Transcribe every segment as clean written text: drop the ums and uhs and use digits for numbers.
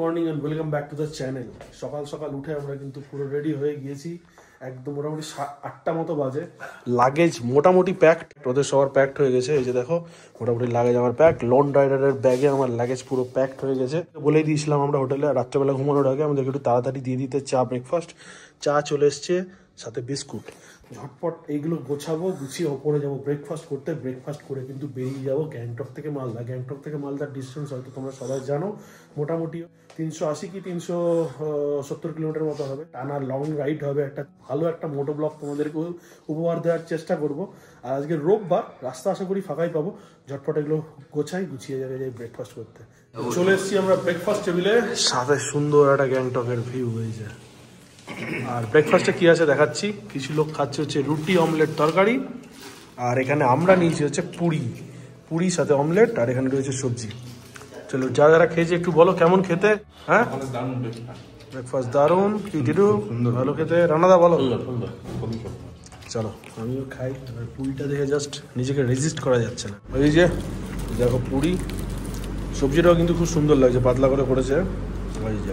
Morning and welcome back to the channel. সকাল সকাল উঠে আমরা কিন্তু পুরো রেডি হয়ে গিয়েছি। একদম মোটামুটি 8টা মতো বাজে। লাগেজ মোটামুটি প্যাকড, ওদের সবার প্যাকড হয়ে গেছে। এই যে দেখো মোটামুটি লাগেজ আমার প্যাকড। লন রাইডারের ব্যাগে আমার লাগেজ পুরো প্যাকড হয়ে গেছে। বলেই দিয়েছিলাম আমরা হোটেলে রাত্রেবেলা ঘুমানোর আগে আমাদেরকে একটু তাড়াতাড়ি দিয়ে দিতে চা ব্রেকফাস্ট। চা চলে এসছে, সাথে বিস্কুট। ঝটপট এইগুলো গোছাবো, গুছিয়ে ওপরে যাবো ব্রেকফাস্ট করতে। ব্রেকফাস্ট করে কিন্তু বেরিয়ে যাবো গ্যাংটক থেকে মালদা। গ্যাংটক থেকে মালদার ডিস্টেন্স হয়তো তোমরা সবাই জানো, মোটামুটি 380 কি 370 কিলোমিটার মতো হবে। টানা লং রাইড হবে। একটা ভালো একটা মোটো ব্লগ তোমাদেরকে উপহার দেওয়ার চেষ্টা করব। আর আজকে রোববার, রাস্তা আশা করি ফাঁকাই পাবো। ঝটপট এগুলো গোছাই, গুছিয়ে যাবে যাই ব্রেকফাস্ট করতে। চলে এসেছি আমরা ব্রেকফাস্ট টেবিলে। সাথে সুন্দর একটা গ্যাংটকের ভিউ হয়েছে। আর ব্রেকফাস্টে কি আছে দেখাচ্ছি। কিছু লোক খাচ্ছে হচ্ছে রুটি, অমলেট, তরকারি। আর এখানে আমরা নিয়েছি হচ্ছে পুরি সাথে অমলেট। আর এখানে রয়েছে সবজি। চলো যারা যারা খেয়েছে একটু বলো কেমন খেতে। হ্যাঁ, ব্রেকফাস্ট দারুন। কি দিদু ভালো খেতে। রানাদা বলো। চলো আমিও খাই। পুরিটা দেখে জাস্ট নিজেকে রেজিস্ট করা যাচ্ছে না। ওই যে দেখো পুরি, সবজিটাও কিন্তু খুব সুন্দর লাগছে, পাতলা করে করেছে। ওই যে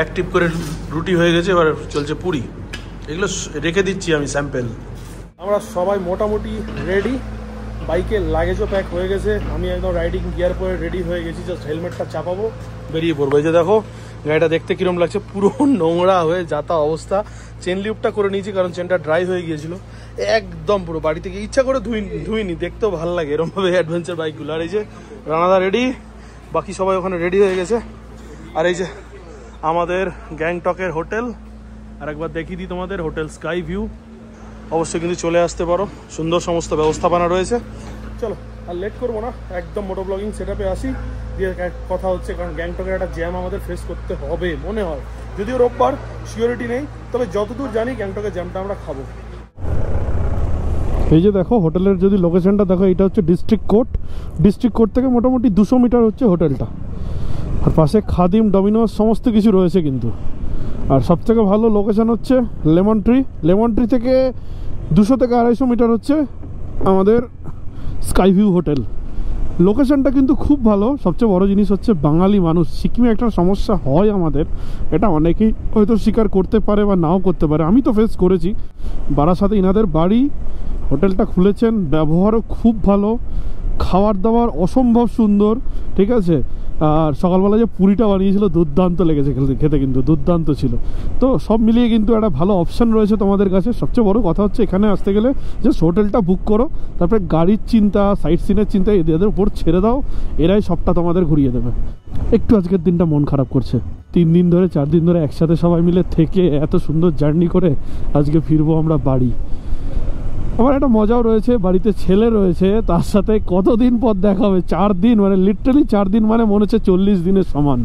এক টিপ করে রুটি হয়ে গেছে। এবার চলছে পুরি। এগুলো রেখে দিচ্ছি আমি স্যাম্পেল। আমরা সবাই মোটামুটি রেডি। বাইকের লাগেজও প্যাক হয়ে গেছে। আমি একদম রাইডিং গিয়ার পরে রেডি হয়ে গেছি। জাস্ট হেলমেটটা চাপাবো, বেরিয়ে পড়বো। এই যে দেখো গাড়িটা দেখতে কিরম লাগছে, পুরো নোংরা হয়ে যাতা অবস্থা। চেন লিপটা করে নিয়েছি কারণ চেনটা ড্রাই হয়ে গিয়েছিল। একদম পুরো বাড়ি থেকে ইচ্ছা করে ধুইনি, দেখতেও ভালো লাগে এরকমভাবে অ্যাডভেঞ্চার বাইকগুলো। আর এই যে রানাদা রেডি, বাকি সবাই ওখানে রেডি হয়ে গেছে। আর এই যে আমাদের গ্যাংটকের হোটেল। আর একবার দেখিয়ে দিই তোমাদের, হোটেল স্কাই ভিউ। অবশ্যই কিন্তু চলে আসতে পারো, সুন্দর সমস্ত ব্যবস্থাপনা রয়েছে। চলো আর লেট করবো না, একদম মোটো ব্লগিং সেটআপে আসি। দিয়ে কথা হচ্ছে, কারণ গ্যাংটকের একটা জ্যাম আমাদের ফেস করতে হবে মনে হয়। যদিও রোববার, সিওরিটি নেই, তবে যতদূর জানি গ্যাংটকের জ্যামটা আমরা খাবো। এই যে দেখো হোটেলের যদি লোকেশনটা দেখো, এটা হচ্ছে ডিস্ট্রিক্ট কোর্ট থেকে মোটামুটি 200 মিটার হচ্ছে হোটেলটা। আর পাশে খাদিম, ডমিনোস সমস্ত কিছু রয়েছে কিন্তু। আর সবথেকে ভালো লোকেশন হচ্ছে লেমন ট্রি থেকে 200 থেকে 250 মিটার হচ্ছে আমাদের স্কাই ভিউ হোটেল। লোকেশনটা কিন্তু খুব ভালো। সবচেয়ে বড় জিনিস হচ্ছে বাঙালি মানুষ। সিকিমে একটা সমস্যা হয় আমাদের, এটা অনেকেই হয়তো স্বীকার করতে পারে বা নাও করতে পারে। আমি তো ফেস করেছি। বারাসাতে ইনাদের বাড়ি, হোটেলটা খুলেছেন, ব্যবহারও খুব ভালো, খাবার দাবার অসম্ভব সুন্দর, ঠিক আছে। আর সকালবেলা যে পুরিটা বানিয়েছিল দুর্দান্ত লেগেছে খেতে, কিন্তু দুর্দান্ত ছিল। তো সব মিলিয়ে কিন্তু একটা ভালো অপশান রয়েছে তোমাদের কাছে। সবচেয়ে বড় কথা হচ্ছে এখানে আসতে গেলে জাস্ট হোটেলটা বুক করো, তারপরে গাড়ির চিন্তা, সাইট সিনের চিন্তা এদের উপর ছেড়ে দাও, এরাই সবটা তোমাদের ঘুরিয়ে দেবে। একটু আজকের দিনটা মন খারাপ করছে। 3 দিন ধরে 4 দিন ধরে একসাথে সবাই মিলে থেকে এত সুন্দর জার্নি করে আজকে ফিরবো আমরা বাড়ি। আমার একটা মজাও রয়েছে, বাড়িতে ছেলে রয়েছে, তার সাথে কতদিন পর দেখা হবে। 4 দিন, মানে লিটারালি 4 দিন মানে মনে হচ্ছে 40 দিনের সমান।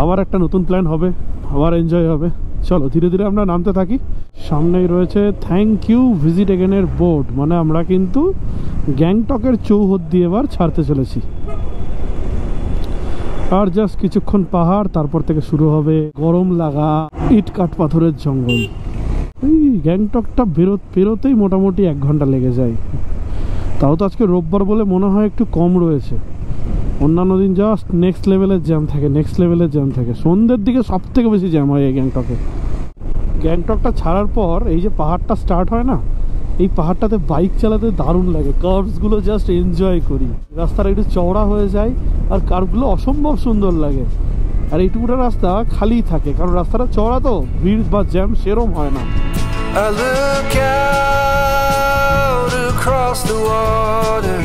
আবার একটা নতুন প্ল্যান হবে, আবার এনজয় হবে। চলো ধীরে ধীরে আমরা নামতে থাকি। সামনেই রয়েছে থ্যাংক ইউ ভিজিট এগেনের বোর্ড, মানে আমরা কিন্তু গ্যাংটকের চৌহদ দিয়ে এবার ছাড়তে চলেছি। আর জাস্ট কিছুক্ষণ পাহাড়, তারপর থেকে শুরু হবে গরম লাগা ইট কাঠ পাথরের জঙ্গল। এই গ্যাংটকটা বেরোতেই মোটামুটি 1 ঘন্টা লেগে যায়। তাও তো আজকে রোববার বলে মনে হয় একটু কম রয়েছে। অন্যান্য দিন জাস্ট নেক্সট লেভেলের জ্যাম থাকে। সন্ধ্যের দিকে সব থেকে বেশি জ্যাম হয় এই গ্যাংটকটা ছাড়ার পর এই যে পাহাড়টা স্টার্ট হয় না, এই পাহাড়টাতে বাইক চালাতে দারুণ লাগে। কার্ভসগুলো জাস্ট এনজয় করি। রাস্তাটা একটু চওড়া হয়ে যায় আর কার্ভগুলো অসম্ভব সুন্দর লাগে। আর এইটুকুটা রাস্তা খালি থাকে কারণ রাস্তাটা চওড়া, তো ভিড় বা জ্যাম সেরম হয় না। I look out across the water,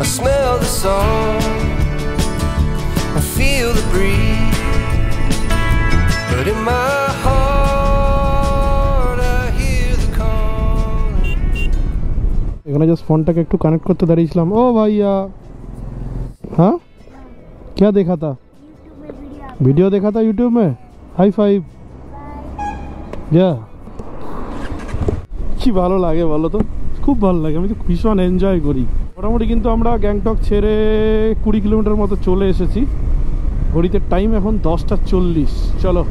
I smell the salt, I feel the breeze, but in my heart I hear the call. এখানে জাস্ট ফোনটাকে একটু কানেক্ট করতে দাঁড়িয়েছিলাম। ও ভাইয়া, হ্যাঁ क्या देखा था? वीडियो देखा था यूट्यूब में। High five. या কি ভালো লাগে বলো তো, খুব ভালো লাগে। আমি তো ভীষণ এনজয় করি। মোটামুটি কিন্তু আমরা গ্যাংটক ছেড়ে 20 কিলোমিটার মতো চলে এসেছি। ঘড়িতে টাইম এখন 10টা 40। চলো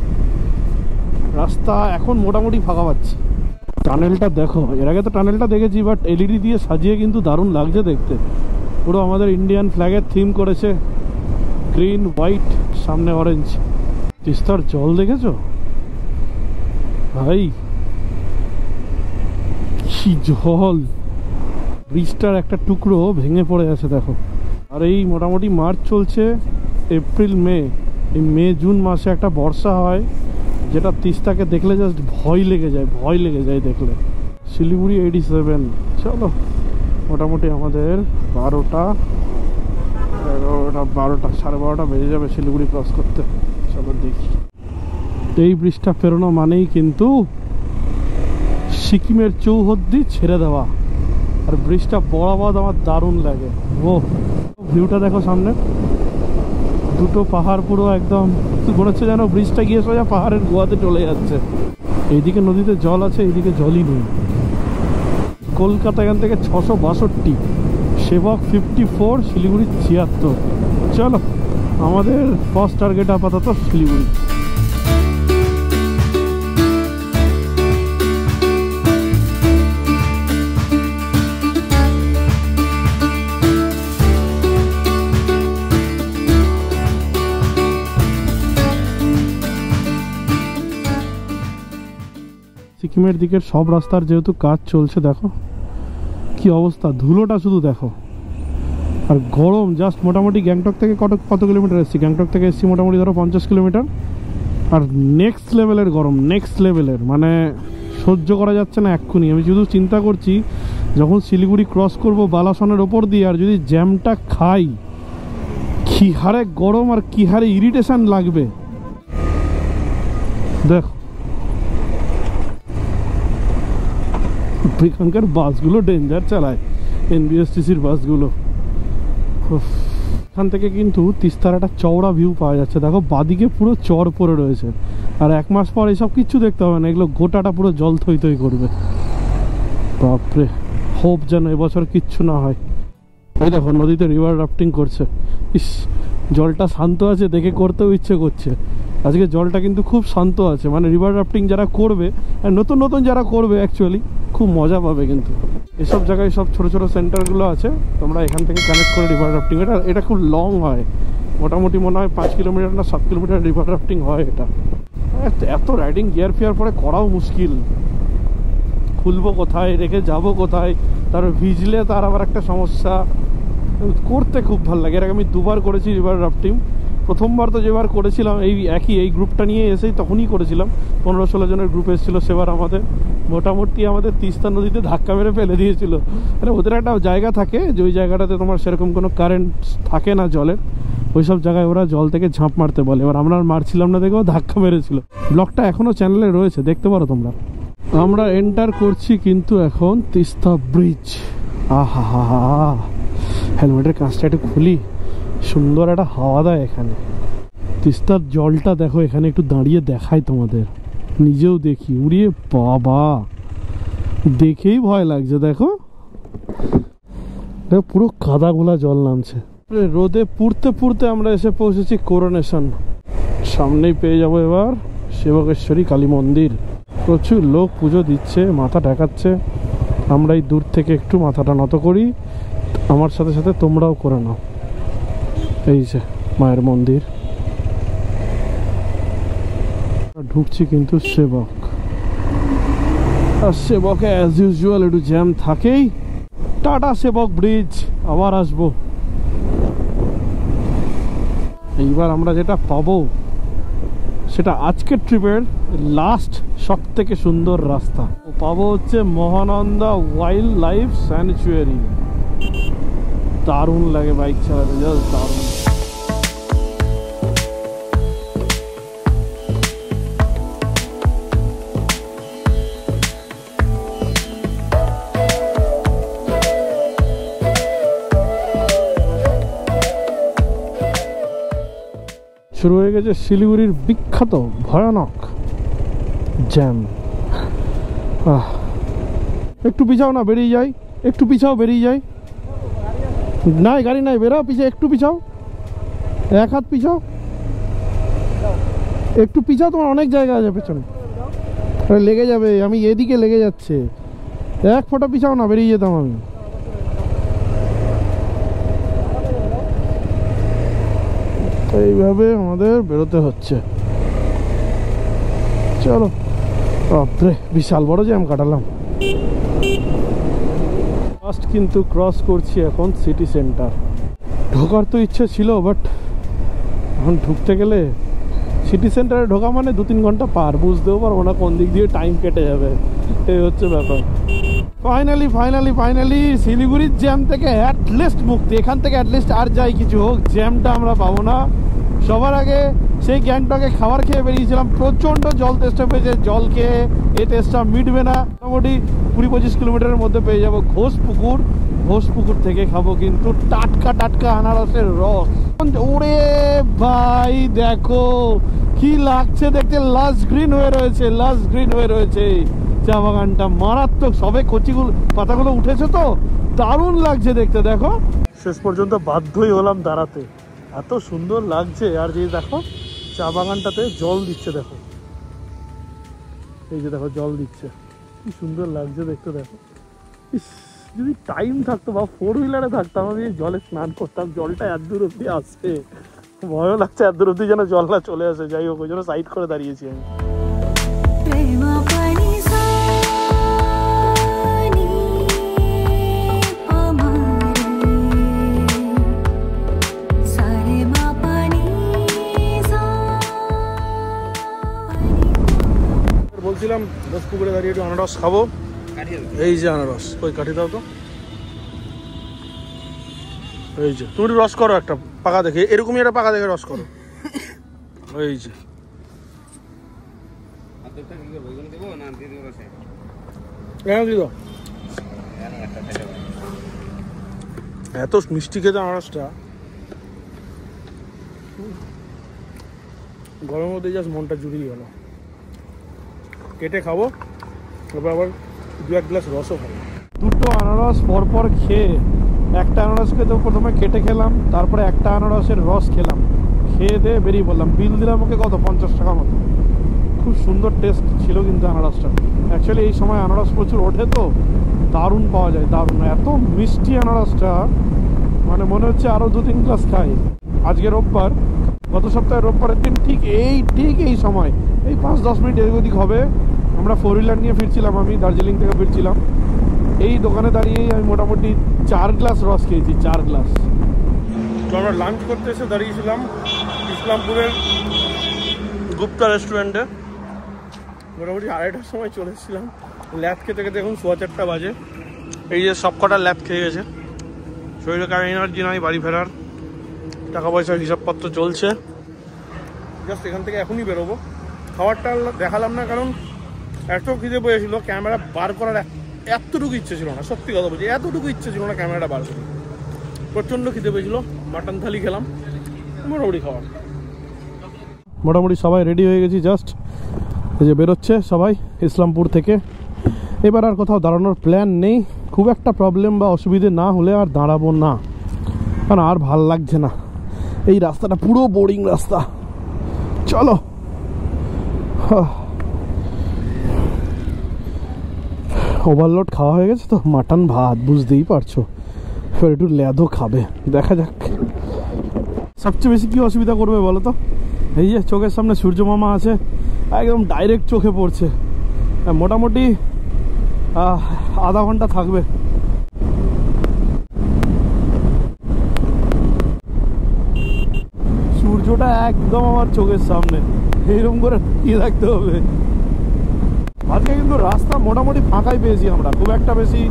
রাস্তা এখন মোটামুটি ফাঁকা পাচ্ছি। টানেলটা দেখো, এর আগে তো টানেলটা দেখেছি, বাট এলইডি দিয়ে সাজিয়ে কিন্তু দারুণ লাগছে দেখতে। পুরো আমাদের ইন্ডিয়ান ফ্ল্যাগের থিম করেছে, গ্রিন হোয়াইট, সামনে অরেঞ্জ। তিস্তার জল দেখেছো ভাই, কি জল! ব্রিজটার একটা টুকরো ভেঙে পড়ে আছে দেখো। আর এই মোটামুটি মার্চ চলছে, এপ্রিল মে, এই মে জুন মাসে একটা বর্ষা হয়, যেটা তিস্তাকে দেখলে জাস্ট ভয় লেগে যায় দেখলে। শিলিগুড়ি 87। চলো, মোটামুটি আমাদের 12টা 12:30 বেজে যাবে শিলিগুড়ি ক্রস করতে। চলো দেখি। এই ব্রিজটা পেরোনো মানেই কিন্তু সিকিমের চৌহদ্দি ছেড়ে দেওয়া। আর ব্রিজটা বরাবর আমার দারুণ লাগে। ও ভিউটা দেখো সামনে, দুটো পাহাড় পুরো একদম মনে হচ্ছে যেন ব্রিজটা গিয়ে সোজা পাহাড়ের গোয়াতে চলে যাচ্ছে। এইদিকে নদীতে জল আছে, এইদিকে জলই নেই। কলকাতা এখান থেকে 662, সেবক 54, শিলিগুড়ি 76। চলো, আমাদের ফার্স্ট টার্গেট আপাতত শিলিগুড়ি। সিকিমের দিকের সব রাস্তার যেহেতু কাজ চলছে, দেখো কি অবস্থা, ধুলোটা শুধু দেখো। আর গরম জাস্ট মোটামুটি গ্যাংটক থেকে কত কিলোমিটার এসেছি, গ্যাংটক থেকে এসেছি মোটামুটি ধরো 50 কিলোমিটার। আর নেক্সট লেভেলের গরম, নেক্সট লেভেলের, মানে সহ্য করা যাচ্ছে না এক্ষুনি। আমি শুধু চিন্তা করছি যখন শিলিগুড়ি ক্রস করব বালাসনের ওপর দিয়ে, আর যদি জ্যামটা খাই, কি হারে গরম আর কি হারে ইরিটেশন লাগবে দেখো। এখানকার বাসগুলো ডেঞ্জার চালায়, এনবিএসটিসির বাসগুলো। এখান থেকে কিন্তু তিস্তার একটা চওড়া ভিউ পাওয়া যাচ্ছে। দেখো বাদিকে পুরো চর পড়ে রয়েছে। আর 1 মাস পর এসব কিচ্ছু দেখতে হবে না, এগুলো গোটাটা পুরো জল থই থই করবে। বাপরে, হোপ যেন এবছর কিচ্ছু না হয়। এই দেখো নদীতে রিভার রাফটিং করছে। ইস, জলটা শান্ত আছে দেখে করতেও ইচ্ছে করছে। আজকে জলটা কিন্তু খুব শান্ত আছে, মানে রিভার রাফটিং যারা করবে, নতুন নতুন যারা করবে অ্যাকচুয়ালি খুব মজা পাবে। কিন্তু এসব জায়গায় সব ছোটো ছোটো সেন্টারগুলো আছে, তোমরা এখান থেকে কানেক্ট করে রিভার রাফটিং, এটা খুব লং হয়, মোটামুটি মনে হয় 5 কিলোমিটার না 7 কিলোমিটার রিভার রাফটিং হয় এটা। এত রাইডিং গিয়ার ফিয়ার পরে করাও মুশকিল, খুলবো কোথায়, রেখে যাব কোথায়, তার ভিজলে তার আবার একটা সমস্যা। করতে খুব ভালো লাগে। এর আগে আমি 2বার করেছি রিভার রাফটিং। প্রথমবার তো যেবার করেছিলাম এই গ্রুপটা নিয়ে এসেই তখনই করেছিলাম, 15-16 জনের গ্রুপ এসেছিলো। সেবার আমাদের তিস্তা নদীতে ধাক্কা মেরে ফেলে দিয়েছিল। মানে ওদের একটা জায়গা থাকে যে ওই জায়গাটাতে তোমার সেরকম কোনো কারেন্ট থাকে না জলের, ওইসব জায়গায় ওরা জল থেকে ঝাঁপ মারতে বলে। এবার আমরা মারছিলাম না দেখেও ধাক্কা মেরেছিল। ব্লগটা এখনও চ্যানেলে রয়েছে, দেখতে পারো তোমরা। আমরা এন্টার করছি কিন্তু এখন তিস্তা ব্রিজ। আহা হা হা, হেলমেটের কাজটা একটু খুলি, সুন্দর একটা হাওয়া দেয় এখানে। তিস্তার জলটা দেখো, এখানে একটু দাঁড়িয়ে দেখাই তোমাদের, নিজেও দেখি। উড়িয়ে বাবা, দেখেই ভয় লাগছে। দেখো পুরো কাদা গোলা জল নামছে। রোদে পুড়তে পুড়তে আমরা এসে পৌঁছেছি করোনেশন। সামনেই পেয়ে যাবো এবার সেবকেশ্বরী কালী মন্দির। প্রচুর লোক পুজো দিচ্ছে, মাথা ঢাকাচ্ছে। আমরা এই দূর থেকে একটু মাথাটা নত করি, আমার সাথে সাথে তোমরাও করে নাও। এই যে মায়ের মন্দির, ঢুকছি কিন্তু সেবক। আর সেবকে অ্যাজ ইউজুয়াল একটু জ্যাম থাকেই। টাটা সেবক ব্রিজ, আবার আসবো। এইবার আমরা যেটা পাবো সেটা আজকের ট্রিপের লাস্ট সব থেকে সুন্দর রাস্তা পাবো হচ্ছে মহানন্দা ওয়াইল্ড লাইফ স্যাংচুয়ারি। দারুণ লাগে বাইক চালাতে, জাস্ট দারুণ। শুরু হয়ে গেছে শিলিগুড়ির বিখ্যাত ভয়ানক জ্যাম। একটু পিছাও না, বেরিয়ে যাই। একটু পিছাও, বেরিয়ে যাই। নাই গাড়ি নাই, বেরাও পিছে, একটু পিছাও, 1 হাত পিছাও, একটু পিছাও, তোমার অনেক জায়গা আছে পেছনে। লেগে যাবে, আমি এদিকে লেগে যাচ্ছে, এক ফোঁটা পিছাও না, বেরিয়ে যেতাম আমি। এইভাবে আমাদের বেরোতে হচ্ছে। চলো, বাপরে বিশাল বড় জ্যাম কাটালাম। ফার্স্ট কিন্তু ক্রস করছি এখন সিটি সেন্টার। ঢোকার তো ইচ্ছে ছিল, বাট এখন ঢুকতে গেলে সিটি সেন্টারে ঢোকা মানে 2-3 ঘন্টা পার, বুঝতেও পারবো না কোন দিক দিয়ে টাইম কেটে যাবে, এই হচ্ছে ব্যাপার। ফাইনালি শিলিগুড়ির জ্যাম থেকে অ্যাটলিস্ট মুক্তি। এখান থেকে অ্যাটলিস্ট আর যাই কিছু হোক, জ্যামটা আমরা পাবো না। সবার আগে সেই গ্যাংটকে খাবার খেয়ে বেরিয়েছিলাম, প্রচণ্ড জল তেষ্টা পেয়েছে, জল খেয়ে এই তেষ্টা মিটবে না। মোটামুটি 20-25 কিলোমিটারের মধ্যে পেয়ে যাবো ঘোষপুকুর থেকে খাবো কিন্তু টাটকা আনারসের রস। ওরে ভাই দেখো কি লাগছে দেখতে, লাস্ট গ্রিন হয়ে রয়েছে চা বাগানটা, মারাত্মক। সবে কচিগুলো পাতাগুলো উঠেছে তো দারুণ লাগছে দেখতে। দেখো শেষ পর্যন্ত বাধ্যই হলাম দাঁড়াতে, এত সুন্দর লাগছে। আর যে দেখো চা বাগানটাতে জল দিচ্ছে, দেখো এই যে দেখো জল দিচ্ছে, কি সুন্দর লাগছে দেখতে। দেখো যদি টাইম থাকতো বা 4 হুইলারে থাকতাম, আমি জলে স্নান করতাম। জলটা এত দূর অব্দি আসছে, ভয়ও লাগছে এত দূর অব্দি যেন জল না চলে আসে। যাই হোক, ওই জন্য সাইড করে দাঁড়িয়েছি আমি। বলছিলাম ঘোষপুকুরে দাঁড়িয়ে একটু আনারস খাবো। এই যে আনারস, ওই কাঠি দাও তো। এই যে তুমি একটু রস করো, একটা পাকা দেখে, এরকমই একটা পাকা দেখে রস করো। এই যে এত মিষ্টি খেতে আনারসটা, গরমের মধ্যে জাস্ট মনটা জুড়িয়ে গেল। কেটে খাবো, তারপর আবার 2-1 গ্লাস রসও খাবো। দুটো আনারস পরপর খেয়ে, একটা আনারসকে তো প্রথমে কেটে খেলাম, তারপরে একটা আনারসের রস খেলাম, খেয়ে দিয়ে বেরিয়ে পড়লাম। বিল দিলাম ওকে কত, 50 টাকা মতো। খুব সুন্দর টেস্ট ছিল কিন্তু আনারসটা। অ্যাকচুয়ালি এই সময় আনারস প্রচুর ওঠে তো, দারুণ পাওয়া যায়, দারুণ। এত মিষ্টি আনারসটা, মানে মনে হচ্ছে আরও 2-3 গ্লাস খাই। আজকে রোববার, গত সপ্তাহে রোববারের দিন ঠিক এই সময়, এই 5-10 মিনিট এদিক ওদিক হবে, আমরা 4 হুইলার নিয়ে ফিরছিলাম, আমি দার্জিলিং থেকে ফিরছিলাম। এই দোকানে দাঁড়িয়েই আমি মোটামুটি 4 গ্লাস রস খেয়েছি, 4 গ্লাস। তো আমরা লাঞ্চ করতে এসে দাঁড়িয়েছিলাম ইসলামপুরের গুপ্তা রেস্টুরেন্টে। মোটামুটি 2:30টার সময় চলে এসেছিলাম। ল্যাব খেতে এখন 4:15 বাজে। এই যে সব কটা ল্যাব খেয়ে গেছে, শরীরে কারণ এনার্জি নাই বাড়ি ফেরার। টাকা পয়সার হিসাবপত্র চলছে, জাস্ট এখান থেকে এখনই বেরোবো। খাবারটা দেখালাম না কারণ এত খিদে পেয়েছিল, ক্যামেরা বার করার এতটুকু ইচ্ছে ছিল না। সত্যি কথা বলছি, এতটুকু ইচ্ছে ছিল না ক্যামেরাটা বার করি। প্রচণ্ড খিদে পেয়েছিল, মাটন থালি খেলাম, মোটামুটি খাবার। মোটামুটি সবাই রেডি হয়ে গেছি, জাস্ট এই যে বেরোচ্ছে সবাই ইসলামপুর থেকে। এবার আর কোথাও দাঁড়ানোর প্ল্যান নেই, খুব একটা প্রবলেম বা অসুবিধে না হলে আর দাঁড়াবো না, কারণ আর ভাল লাগছে না। এই রাস্তাটা পুরো বোরিং রাস্তা। চলো, ওভারলোড খাওয়া হয়ে গেছে তো, মাটন ভাত বুঝতেই পারছো। এবার একটু ল্যাদও খাবে, দেখা যাক। সবচেয়ে বেশি কি অসুবিধা করবে বলো তো? এই যে চোখের সামনে সূর্য মামা আছে, একদম ডাইরেক্ট চোখে পড়ছে। মোটামুটি আধা ঘন্টা থাকবে। সূর্যটা একদম আমার চোখের সামনে, এইরকম করে তাকিয়ে থাকতে হবে। আজকে কিন্তু রাস্তা মোটামুটি ফাঁকাই পেয়েছি আমরা, খুব একটা বেশি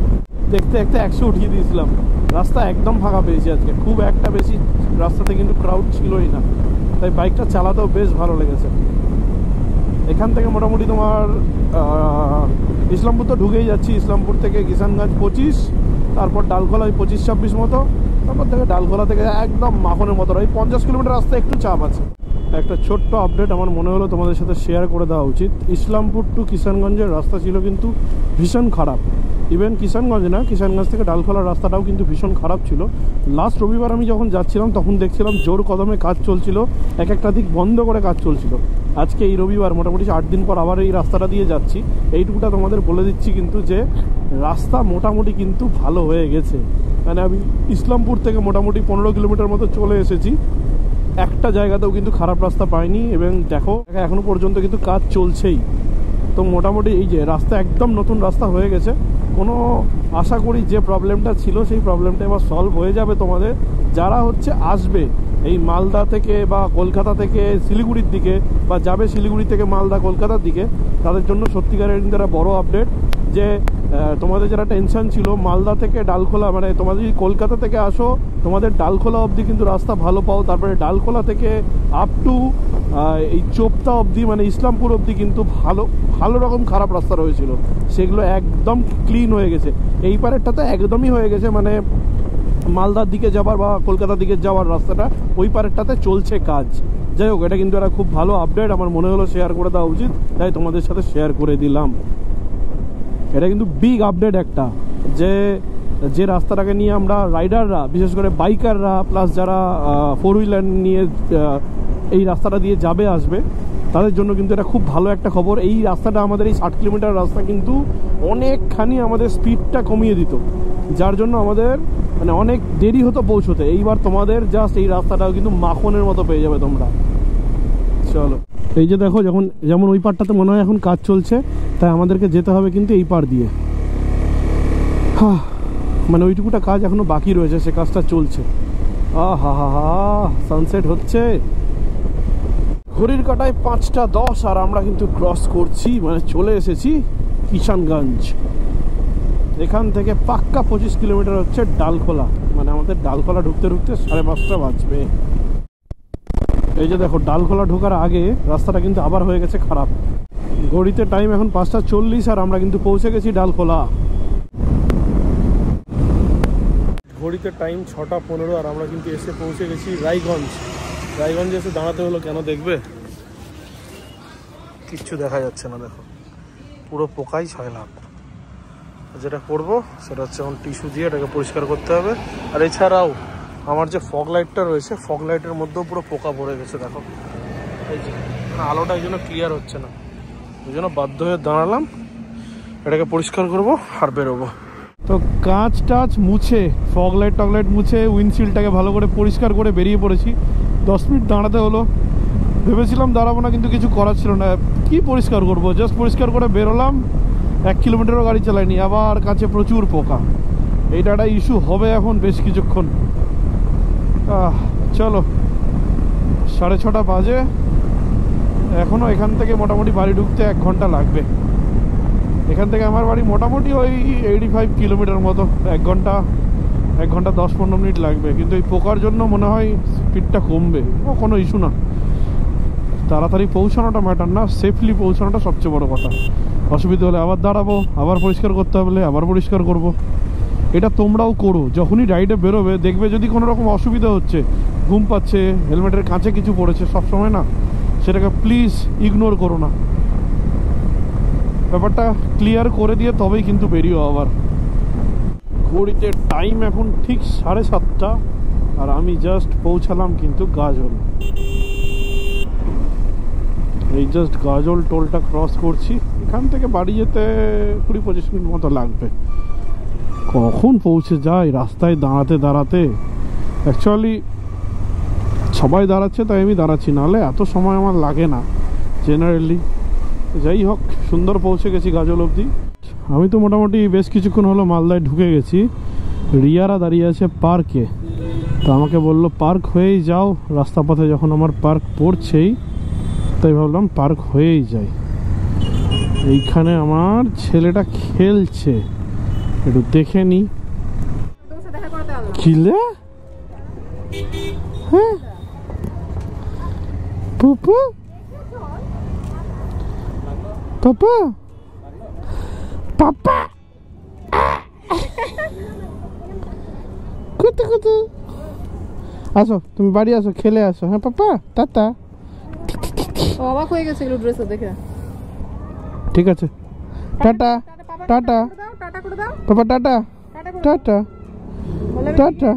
দেখতে 100 উঠিয়ে দিয়েছিলাম। রাস্তা একদম ফাঁকা পেয়েছি আজকে, খুব একটা বেশি রাস্তাতে কিন্তু ক্রাউড ছিলই না, তাই বাইকটা চালাতেও বেশ ভালো লেগেছে। এখান থেকে মোটামুটি তোমার ইসলামপুর তো ঢুকেই যাচ্ছি, ইসলামপুর থেকে কিষানগঞ্জ 25, তারপর ডালখোলা 25-26 মতো, তারপর থেকে ডালখোলা থেকে একদম মাখনের মতো এই 50 কিলোমিটার রাস্তা একটু চাপ আছে। একটা ছোট্ট আপডেট আমার মনে হলো তোমাদের সাথে শেয়ার করে দেওয়া উচিত। ইসলামপুর টু কিষানগঞ্জের রাস্তা ছিল কিন্তু ভীষণ খারাপ, ইভেন কিষানগঞ্জ না, কিষানগঞ্জ থেকে ডালখোলার রাস্তাটাও কিন্তু ভীষণ খারাপ ছিল। লাস্ট রবিবার আমি যখন যাচ্ছিলাম তখন দেখছিলাম জোর কদমে কাজ চলছিল, এক একটা দিক বন্ধ করে কাজ চলছিল। আজকে এই রবিবার মোটামুটি 8 দিন পর আবার এই রাস্তাটা দিয়ে যাচ্ছি। এইটুকুটা তোমাদের বলে দিচ্ছি কিন্তু যে রাস্তা মোটামুটি কিন্তু ভালো হয়ে গেছে। মানে আমি ইসলামপুর থেকে মোটামুটি 15 কিলোমিটার মতো চলে এসেছি, একটা জায়গাতেও কিন্তু খারাপ রাস্তা পাইনি। এবং দেখো এখনো পর্যন্ত কিন্তু কাজ চলছেই। তো মোটামুটি এই যে রাস্তা একদম নতুন রাস্তা হয়ে গেছে। কোনো আশা করি যে প্রবলেমটা ছিল সেই প্রবলেমটা এবার সলভ হয়ে যাবে। তোমাদের যারা হচ্ছে আসবে এই মালদা থেকে বা কলকাতা থেকে শিলিগুড়ির দিকে, বা যাবে শিলিগুড়ি থেকে মালদা কলকাতার দিকে, তাদের জন্য সত্যিকারের কিন্তু একটা বড় আপডেট যে তোমাদের যারা টেনশন ছিল মালদা থেকে ডালখোলা, মানে তোমরা যদি কলকাতা থেকে আসো তোমাদের ডালখোলা অবধি কিন্তু রাস্তা ভালো পাও। তারপরে ডালখোলা থেকে আপ টু এই চোপতা অবধি মানে ইসলামপুর অবধি কিন্তু ভালো রকম খারাপ রাস্তা রয়েছিল, সেগুলো একদম ক্লিন হয়ে গেছে। এই পারেরটা তো একদমই হয়ে গেছে, মানে মালদার দিকে যাবার বা কলকাতার দিকে যাওয়ার রাস্তাটা ওই পারেরটাতে চলছে কাজ। যাই হোক, এটা কিন্তু একটা খুব ভালো আপডেট, আমার মনে হলো শেয়ার করে দেওয়া উচিত, তাই তোমাদের সাথে শেয়ার করে দিলাম। এটা কিন্তু বিগ আপডেট একটা, যে রাস্তাটাকে নিয়ে আমরা রাইডাররা, বিশেষ করে বাইকাররা প্লাস যারা 4 হুইলার নিয়ে এই রাস্তাটা দিয়ে যাবে আসবে, তাদের জন্য কিন্তু এটা খুব ভালো একটা খবর। এই রাস্তাটা আমাদের এই 60 কিলোমিটার রাস্তা কিন্তু অনেকখানি আমাদের স্পিডটা কমিয়ে দিত, যার জন্য আমাদের মানে অনেক দেরি হতো পৌঁছতে। এইবার তোমাদের জাস্ট এই রাস্তাটাও কিন্তু মাখনের মতো পেয়ে যাবে তোমরা। চলো, এই যে দেখো যেমন ওই পারটাতে মনে হয় এখন কাজ চলছে, তাই আমাদেরকে যেতে হবে কিন্তু এই পার দিয়ে। মানে ওইটুকুটা কাজ এখনো বাকি রয়েছে, সে কাজটা চলছে। সানসেট হচ্ছে, ঘড়ির কাঁটায় 5টা 10, আর আমরা কিন্তু ক্রস করছি, মানে চলে এসেছি কিষানগঞ্জ। এখান থেকে পাক্কা 25 কিলোমিটার হচ্ছে ডালখোলা, মানে আমাদের ডালখোলা ঢুকতে 5:30 বাজবে। এই যে দেখো ডালখোলা ঢোকার আগে রাস্তাটা কিন্তু আবার হয়ে গেছে খারাপ। ঘড়িতে টাইম এখন 5:40, আর আমরা কিন্তু পৌঁছে গেছি ডালখোলা। ঘড়িতে টাইম 6:15, আর আমরা কিন্তু এসে পৌঁছে গেছি রায়গঞ্জে এসে দাঁড়াতে হলো কেন দেখবে? কিচ্ছু দেখা যাচ্ছে না, দেখো পুরো পোকাই ছয়লাভ। যেটা করব সেটা হচ্ছে এখন টিস্যু দিয়ে এটাকে পরিষ্কার করতে হবে। আর এছাড়াও আমার যে ফগ লাইটটা রয়েছে, ফগ লাইটের মধ্যেও পুরো পোকা পড়ে গেছে, দেখো এই যে আলোটা এই জন্য ক্লিয়ার হচ্ছে না, ওই জন্য বাধ্য হয়ে দাঁড়ালাম। এটাকে পরিষ্কার করব আর বেরোবো। তো কাঁচ টাচ মুছে, ফগ লাইট টগলাইট মুছে, উইন্ডশিল্ডটাকে ভালো করে পরিষ্কার করে বেরিয়ে পড়েছি। 10 মিনিট দাঁড়াতে হলো, ভেবেছিলাম দাঁড়াবো না, কিন্তু কিছু করার ছিল না। কি পরিষ্কার করবো, জাস্ট পরিষ্কার করে বেরোলাম। 1 কিলোমিটারও গাড়ি চালাইনি, আবার কাছে প্রচুর পোকা। এইটা একটা ইস্যু হবে এখন বেশ কিছুক্ষণ। চলো, 6:30 বাজে, এখনও এখান থেকে মোটামুটি বাড়ি ঢুকতে 1 ঘন্টা লাগবে। এখান থেকে আমার বাড়ি মোটামুটি ওই 85 কিলোমিটার মতো, 1 ঘন্টা 10-15 মিনিট লাগবে। কিন্তু এই পোকার জন্য মনে হয় স্পিডটা কমবে। ও কোনো ইস্যু না, তাড়াতাড়ি পৌঁছানোটা ম্যাটার না, সেফলি পৌঁছানোটা সবচেয়ে বড় কথা। অসুবিধা হলে আবার দাঁড়াবো, আবার পরিষ্কার করতে হবে, আবার পরিষ্কার করব। এটা তোমরাও করো, যখনই রাইডে বেরোবে দেখবে যদি কোনো রকম অসুবিধা হচ্ছে, ঘুম পাচ্ছে, হেলমেটের কাছে কিছু পড়েছে, সবসময় না সেটাকে প্লিজ ইগনোর করো না। ব্যাপারটা ক্লিয়ার করে দিয়ে তবেই কিন্তু বেরিয়েও। আবার ঘড়িতে টাইম এখন ঠিক 7:30, আর আমি জাস্ট পৌঁছালাম কিন্তু গাজল। এই জাস্ট গাজল টোলটা ক্রস করছি, এখান থেকে বাড়ি যেতে 20-25 মিনিট মতো লাগবে। কখন পৌঁছে যাই রাস্তায় দাঁড়াতে। অ্যাকচুয়ালি সবাই দাঁড়াচ্ছে তাই আমি দাঁড়াচ্ছি, নাহলে এত সময় আমার লাগে না জেনারেলি। যাই হোক, সুন্দর পৌঁছে গেছি গাজল অবধি। আমি তো মোটামুটি বেশ কিছুক্ষণ হলো মালদায় ঢুকে গেছি। রিয়ারা দাঁড়িয়ে আছে পার্কে, তো আমাকে বললো পার্ক হয়েই যাও। রাস্তা পথে যখন আমার পার্ক পড়ছেই, তাই ভাবলাম পার্ক হয়েই যাই। এইখানে আমার ছেলেটা খেলছে, একটু দেখে নি। খিলে হ্যাঁ পুপু পাপা পাপা কুতু আসো, তুমি বাড়ি আসো, খেলে আসো। হ্যাঁ পাপা, টাটা। অবাক হয়ে গেছিল ড্রেসটা দেখে। ঠিক আছে, টাটা। টাটা পাপা, টাটা টাটা টাটা।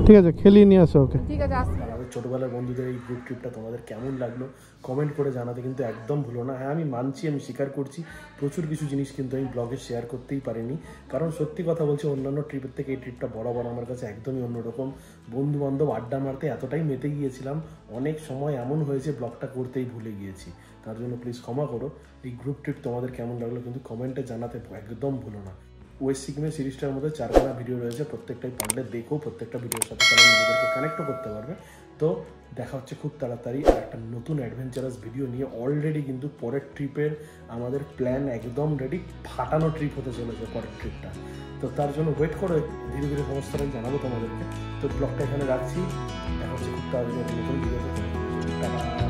ঠিক আছে, খেলিয়ে নিয়ে আসো ওকে। ঠিক আছে, আসছি। আমাদের ছোটোবেলার বন্ধুদের এই গ্রুপ ট্রিপটা তোমাদের কেমন লাগলো কমেন্ট করে জানাতে কিন্তু একদম ভুলো না। হ্যাঁ, আমি মানছি, আমি স্বীকার করছি প্রচুর কিছু জিনিস কিন্তু আমি ব্লগে শেয়ার করতেই পারিনি, কারণ সত্যি কথা বলছি অন্যান্য ট্রিপের থেকে এই ট্রিপটা বরাবর আমার কাছে একদমই অন্যরকম। বন্ধু বান্ধব আড্ডা মারতে এতটাই মেতে গিয়েছিলাম, অনেক সময় এমন হয়েছে ব্লগটা করতেই ভুলে গিয়েছি। তার জন্য প্লিজ ক্ষমা করো। এই গ্রুপ ট্রিপ তোমাদের কেমন লাগলো কিন্তু কমেন্টে জানাতে একদম ভুলো না। ওয়েস্ট সিকিমের সিরিজটার মধ্যে 4খানা ভিডিও রয়েছে, প্রত্যেকটাই পারলে দেখো, প্রত্যেকটা ভিডিওর সাথে তারা নিজেদেরকে কানেক্টও করতে পারবে। তো দেখা হচ্ছে খুব তাড়াতাড়ি আর একটা নতুন অ্যাডভেঞ্চারাস ভিডিও নিয়ে। অলরেডি কিন্তু পরের ট্রিপের আমাদের প্ল্যান একদম রেডি, ফাটানো ট্রিপ হতে চলেছে পরের ট্রিপটা। তো তার জন্য ওয়েট করো, ধীরে ধীরে সমস্তটাই জানাবো তোমাদেরকে। তো ব্লগটা এখানে রাখছি, দেখা হচ্ছে খুব তাড়াতাড়ি নতুন ভিডিওতে।